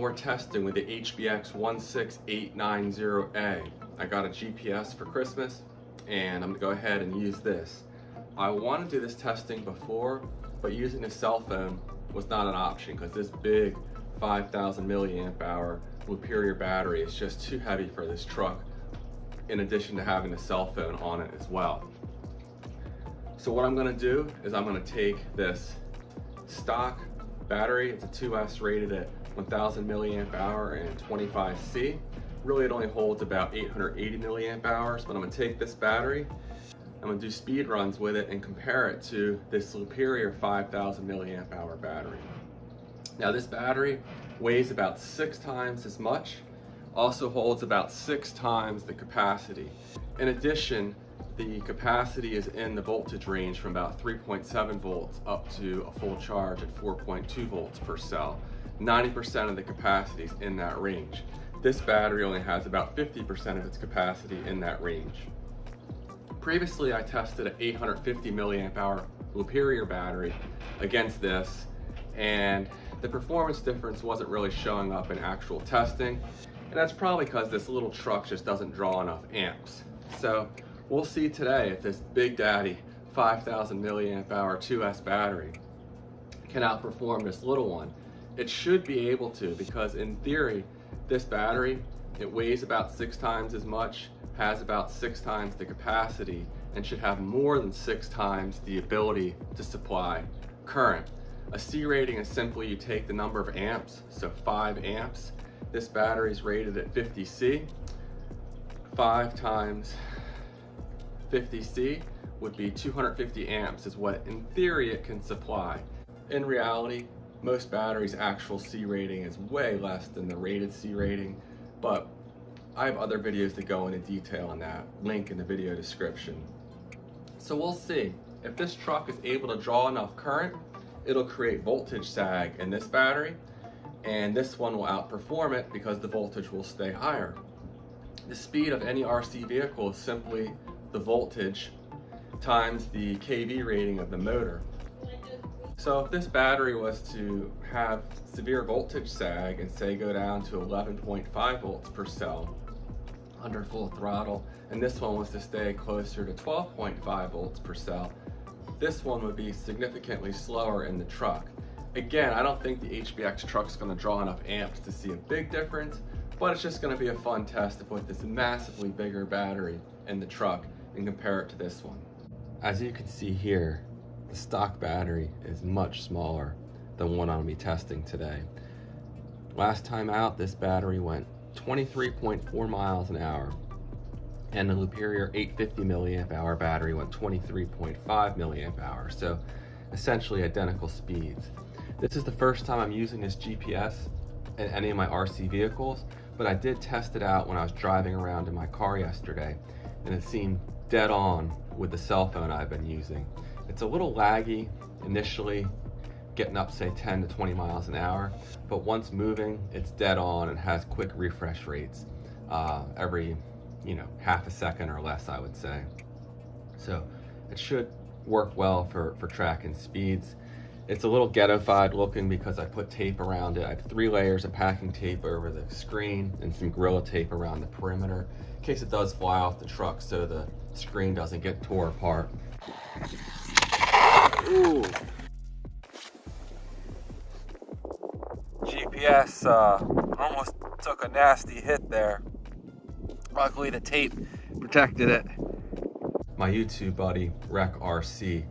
more testing with the HBX 16890A. I got a GPS for Christmas and I'm gonna go ahead and use this. I wanted to do this testing before, but using a cell phone was not an option because this big 5,000 milliamp hour Liperior battery is just too heavy for this truck, in addition to having a cell phone on it as well. So what I'm gonna do is I'm gonna take this stock battery, it's a 2S rated at 1000 milliamp hour and 25C. Really it only holds about 880 milliamp hours, but I'm gonna take this battery, I'm gonna do speed runs with it and compare it to this Liperior 5000 milliamp hour battery. Now this battery weighs about 6 times as much, also holds about 6 times the capacity. In addition, the capacity is in the voltage range from about 3.7 volts up to a full charge at 4.2 volts per cell. 90% of the capacity is in that range. This battery only has about 50% of its capacity in that range. Previously, I tested an 850 milliamp hour Liperior battery against this, and the performance difference wasn't really showing up in actual testing, and that's probably because this little truck just doesn't draw enough amps. So we'll see today if this Big Daddy 5000 milliamp hour 2S battery can outperform this little one. It should be able to, because in theory, this battery, it weighs about 6 times as much, has about 6 times the capacity, and should have more than 6 times the ability to supply current. A C rating is simply you take the number of amps, so 5 amps. This battery is rated at 50C. 5 times 50C would be 250 amps is what in theory it can supply. In reality, most batteries' actual C rating is way less than the rated C rating, but I have other videos that go into detail on that, link in the video description. So we'll see. If this truck is able to draw enough current, it'll create voltage sag in this battery, and this one will outperform it because the voltage will stay higher. The speed of any RC vehicle is simply the voltage times the kV rating of the motor. So if this battery was to have severe voltage sag and say go down to 11.5 volts per cell under full throttle, and this one was to stay closer to 12.5 volts per cell, this one would be significantly slower in the truck. Again, I don't think the HBX truck's gonna draw enough amps to see a big difference, but it's just gonna be a fun test to put this massively bigger battery in the truck and compare it to this one. As you can see here, the stock battery is much smaller than one I'll be testing today. Last time out, this battery went 23.4 miles an hour, and the Liperior 850 milliamp hour battery went 23.5 milliamp hours, so essentially identical speeds. This is the first time I'm using this GPS in any of my RC vehicles, but I did test it out when I was driving around in my car yesterday, and it seemed dead on with the cell phone I've been using. It's a little laggy initially, getting up say 10 to 20 miles an hour, but once moving, it's dead on and has quick refresh rates every half a second or less, I would say. So it should work well for tracking speeds. It's a little ghettofied looking because I put tape around it. I have 3 layers of packing tape over the screen and some Gorilla tape around the perimeter in case it does fly off the truck so the screen doesn't get tore apart. Ooh. GPS almost took a nasty hit there. Luckily the tape protected it. My YouTube buddy, Rec RC,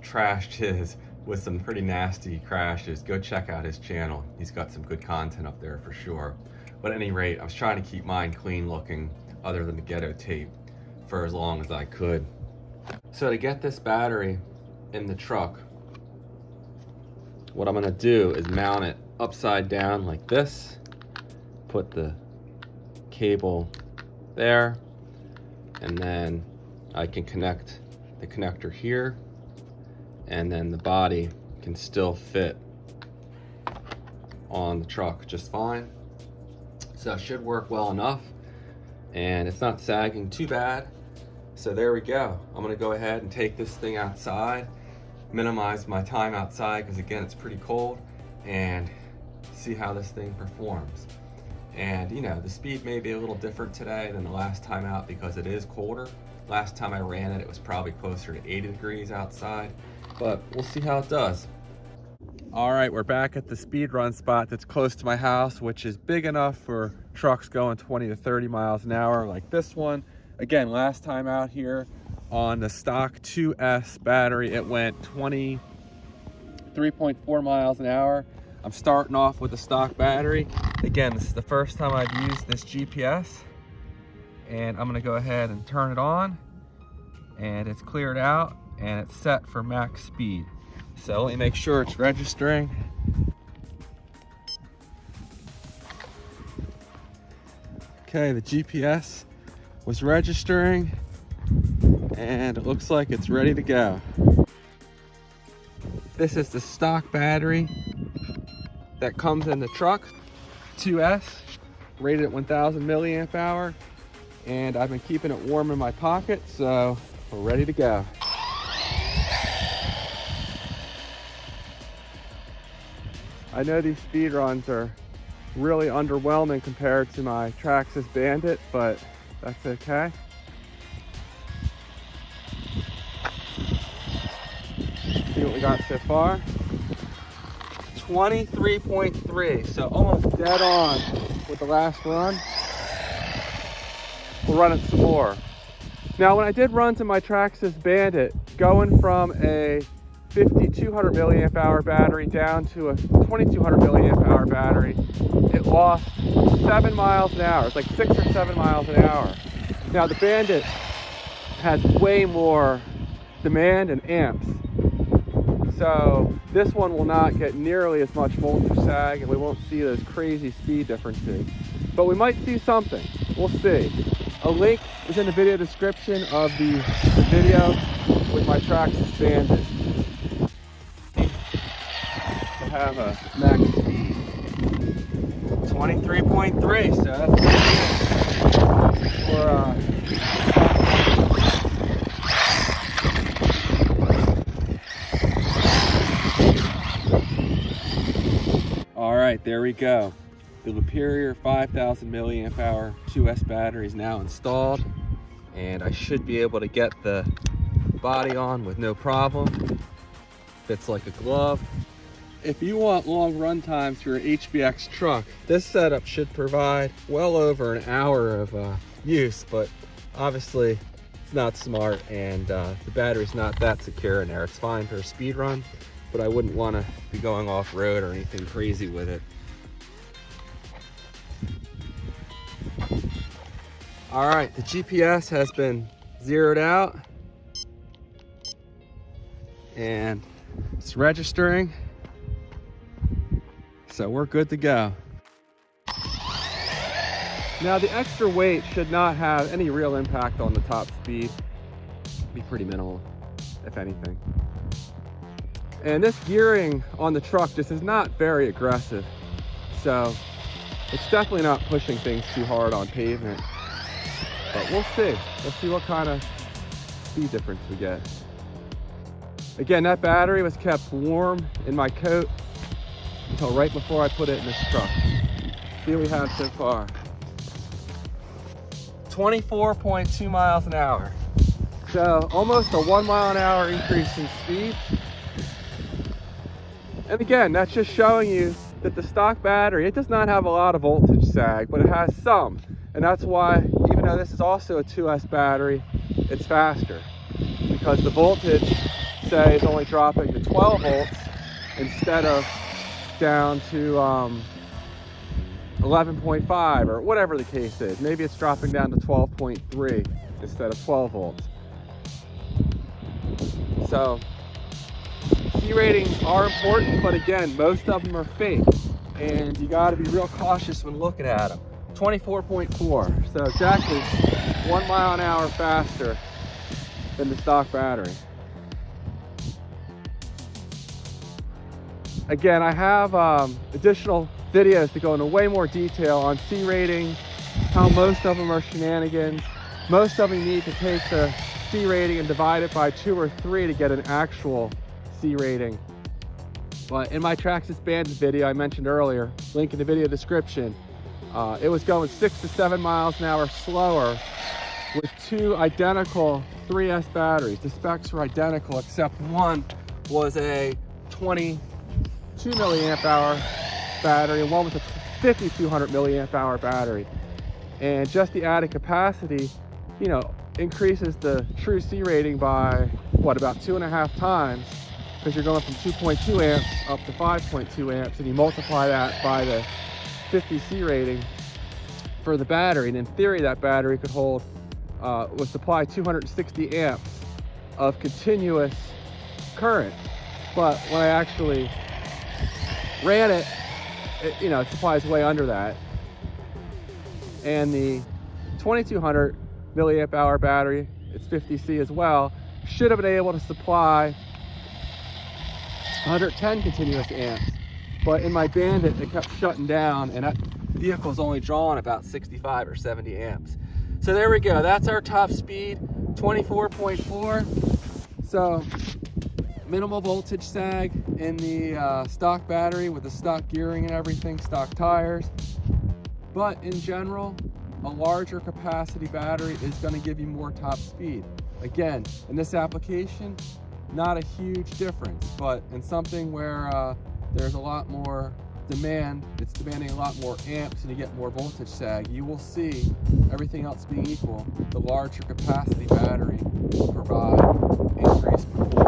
trashed his with some pretty nasty crashes. Go check out his channel. He's got some good content up there for sure. But at any rate, I was trying to keep mine clean looking other than the ghetto tape for as long as I could. So to get this battery in the truck, what I'm gonna do is mount it upside down like this, put the cable there, and then I can connect the connector here, and then the body can still fit on the truck just fine. So it should work well enough, and it's not sagging too bad. So there we go. I'm gonna go ahead and take this thing outside, minimize my time outside because again it's pretty cold, and see how this thing performs. And you know, the speed may be a little different today than the last time out because it is colder. Last time I ran it, it was probably closer to 80 degrees outside, but we'll see how it does. All right, we're back at the speed run spot that's close to my house, which is big enough for trucks going 20 to 30 miles an hour like this one. Again, last time out here on the stock 2S battery, it went 23.4 miles an hour. I'm starting off with the stock battery. Again, this is the first time I've used this GPS, and I'm gonna go ahead and turn it on, and it's cleared out and it's set for max speed. So let me make sure it's registering. Okay, the GPS was registering and it looks like it's ready to go. This is the stock battery that comes in the truck, 2S, rated at 1000 milliamp hour, and I've been keeping it warm in my pocket, so we're ready to go. I know these speed runs are really underwhelming compared to my Traxxas Bandit, but that's okay. See what we got so far. 23.3, so almost dead on with the last run. We'll run it some more. Now, when I did run to my Traxxas Bandit, going from a 5200 milliamp hour battery down to a 2200 milliamp hour battery, it lost 7 miles an hour. It's like 6 or 7 miles an hour. Now, the Bandit has way more demand and amps, so this one will not get nearly as much voltage sag, and we won't see those crazy speed differences, but we might see something. We'll see. A link is in the video description of the video with my Traxxas Bandit. To have a max speed 23.3, so that's all right, there we go. The Liperior 5000 milliamp hour 2S battery is now installed, and I should be able to get the body on with no problem. Fits like a glove. If you want long run times for your HBX truck, this setup should provide well over an hour of use, but obviously it's not smart, and the battery's not that secure in there. It's fine for a speed run, but I wouldn't want to be going off-road or anything crazy with it. All right, the GPS has been zeroed out and it's registering, so we're good to go. Now, the extra weight should not have any real impact on the top speed. Be pretty minimal, if anything. And this gearing on the truck just is not very aggressive, so it's definitely not pushing things too hard on pavement. But we'll see. We'll see what kind of speed difference we get. Again, that battery was kept warm in my coat until right before I put it in this truck. See what we have so far. 24.2 miles an hour. So almost a 1 mile an hour increase in speed. And again, that's just showing you that the stock battery, it does not have a lot of voltage sag, but it has some. And that's why, even though this is also a 2S battery, it's faster. Because the voltage, say, is only dropping to 12 volts instead of down to 11.5 or whatever the case is. Maybe it's dropping down to 12.3 instead of 12 volts. So, C ratings are important, but again, most of them are fake. And you gotta be real cautious when looking at them. 24.4, so exactly 1 mile an hour faster than the stock battery. Again, I have additional videos to go into way more detail on C ratings, how most of them are shenanigans. Most of them you need to take the C rating and divide it by 2 or 3 to get an actual C rating. But in my Traxxas Bandit video I mentioned earlier, link in the video description, it was going 6 to 7 miles an hour slower with 2 identical 3S batteries. The specs were identical except one was a 22 milliamp hour battery and one was a 5200 milliamp hour battery. And just the added capacity, you know, increases the true C rating by what, about 2.5 times, because you're going from 2.2 amps up to 5.2 amps, and you multiply that by the 50 C rating for the battery, and in theory that battery could hold would supply 260 amps of continuous current. But when I actually ran it, you know, it supplies way under that. And the 2200 milliamp hour battery, it's 50C as well, should have been able to supply 110 continuous amps. But in my Bandit, it kept shutting down, and that vehicle's only drawing about 65 or 70 amps. So there we go, that's our top speed, 24.4. So minimal voltage sag in the stock battery with the stock gearing and everything, stock tires. But in general, a larger capacity battery is going to give you more top speed. Again, in this application, not a huge difference, but in something where there's a lot more demand, it's demanding a lot more amps and you get more voltage sag, you will see, everything else being equal, the larger capacity battery will provide increased performance.